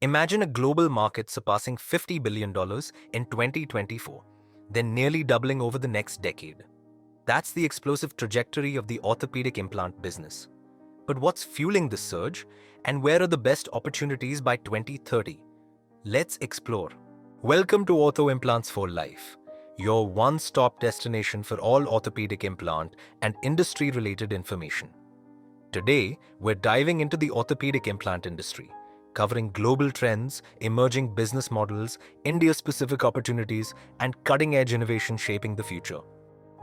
Imagine a global market surpassing $50 billion in 2024, then nearly doubling over the next decade. That's the explosive trajectory of the orthopedic implant business. But what's fueling this surge, and where are the best opportunities by 2030? Let's explore. Welcome to Ortho Implants for Life, your one-stop destination for all orthopedic implant and industry-related information. Today, we're diving into the orthopedic implant industry, covering global trends, emerging business models, India-specific opportunities, and cutting-edge innovation shaping the future.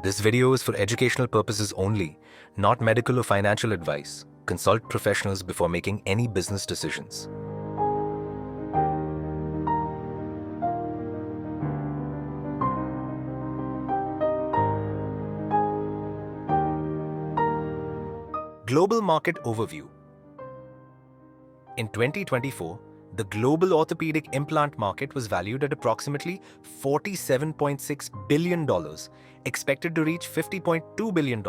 This video is for educational purposes only, not medical or financial advice. Consult professionals before making any business decisions. Global Market Overview. In 2024, the global orthopedic implant market was valued at approximately $47.6 billion, expected to reach $50.2 billion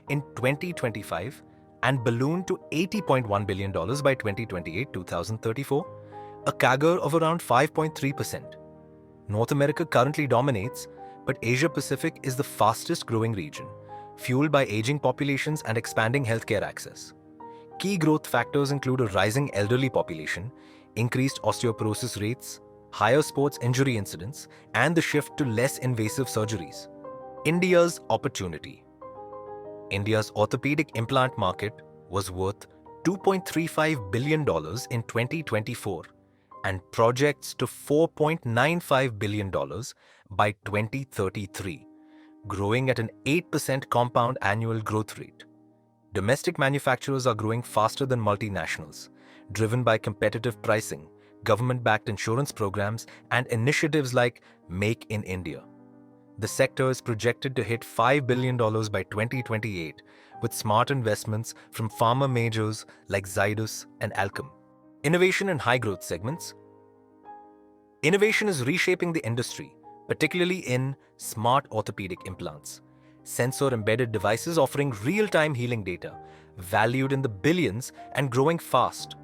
in 2025 and balloon to $80.1 billion by 2028-2034, a CAGR of around 5.3%. North America currently dominates, but Asia-Pacific is the fastest growing region, fueled by aging populations and expanding healthcare access. Key growth factors include a rising elderly population, increased osteoporosis rates, higher sports injury incidence, and the shift to less invasive surgeries. India's opportunity. India's orthopedic implant market was worth $2.35 billion in 2024 and projects to $4.95 billion by 2033, growing at an 8% compound annual growth rate. Domestic manufacturers are growing faster than multinationals, driven by competitive pricing, government-backed insurance programs, and initiatives like Make in India. The sector is projected to hit $5 billion by 2028, with smart investments from pharma majors like Zydus and Alchem. Innovation in high-growth segments. Innovation is reshaping the industry, particularly in smart orthopedic implants. Sensor-embedded devices offering real-time healing data, valued in the billions and growing fast.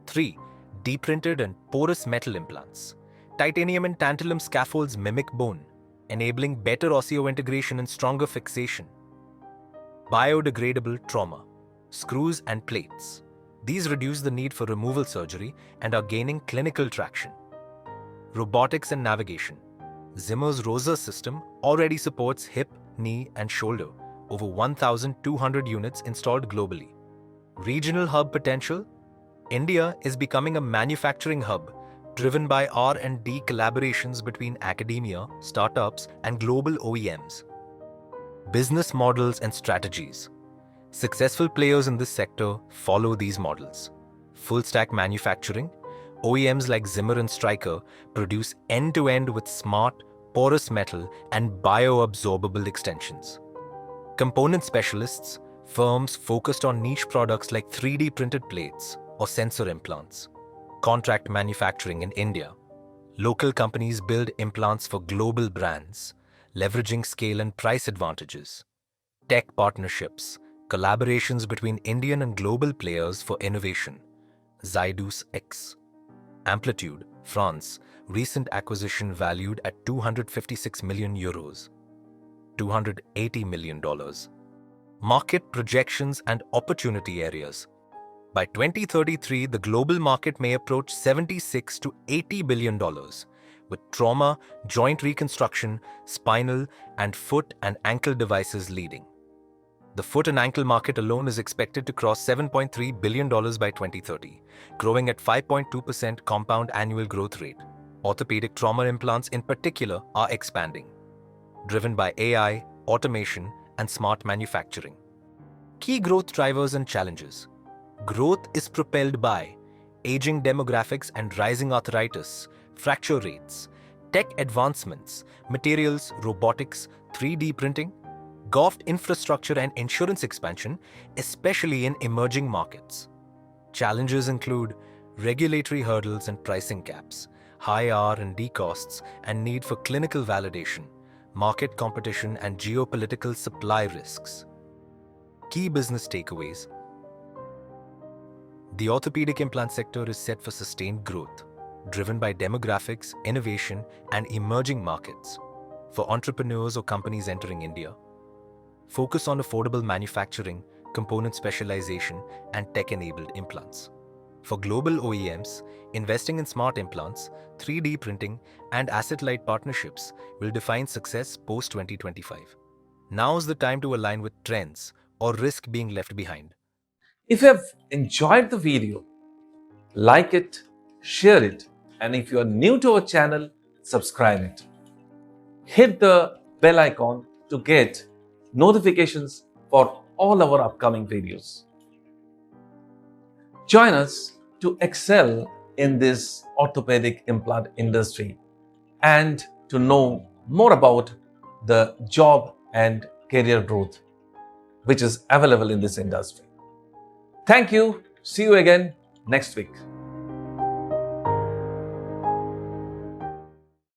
3. Deep-printed and porous metal implants. Titanium and tantalum scaffolds mimic bone, enabling better osseointegration and stronger fixation. Biodegradable trauma. Screws and plates. These reduce the need for removal surgery and are gaining clinical traction. Robotics and navigation. Zimmer's ROSA system already supports hip, knee, and shoulder, over 1,200 units installed globally. Regional hub potential. India is becoming a manufacturing hub, driven by R&D collaborations between academia, startups, and global OEMs. Business models and strategies. Successful players in this sector follow these models. Full-stack manufacturing. OEMs like Zimmer and Stryker produce end-to-end with smart, porous metal and bioabsorbable extensions. Component specialists, firms focused on niche products like 3D printed plates or sensor implants. Contract manufacturing in India. Local companies build implants for global brands, leveraging scale and price advantages. Tech partnerships, collaborations between Indian and global players for innovation. Zydus X. Amplitude, France, recent acquisition valued at €256 million, $280 million. Market projections and opportunity areas. By 2033, the global market may approach $76 to $80 billion, with trauma, joint reconstruction, spinal, and foot and ankle devices leading. The foot and ankle market alone is expected to cross $7.3 billion by 2030, growing at 5.2% compound annual growth rate. Orthopedic trauma implants in particular are expanding, driven by AI, automation, and smart manufacturing. Key growth drivers and challenges. Growth is propelled by aging demographics and rising arthritis, fracture rates, tech advancements, materials, robotics, 3D printing, GovT infrastructure and insurance expansion, especially in emerging markets. Challenges include regulatory hurdles and pricing caps, high R&D costs and need for clinical validation, market competition and geopolitical supply risks. Key business takeaways. The orthopedic implant sector is set for sustained growth. driven by demographics, innovation, and emerging markets. For entrepreneurs or companies entering India, focus on affordable manufacturing, component specialization, and tech-enabled implants. For global OEMs, investing in smart implants, 3D printing, and asset-light partnerships will define success post-2025. Now's the time to align with trends or risk being left behind. If you have enjoyed the video, like it, share it, and if you are new to our channel, subscribe it. Hit the bell icon to get notifications for all our upcoming videos. Join us to excel in this orthopedic implant industry and to know more about the job and career growth which is available in this industry. Thank you. See you again next week.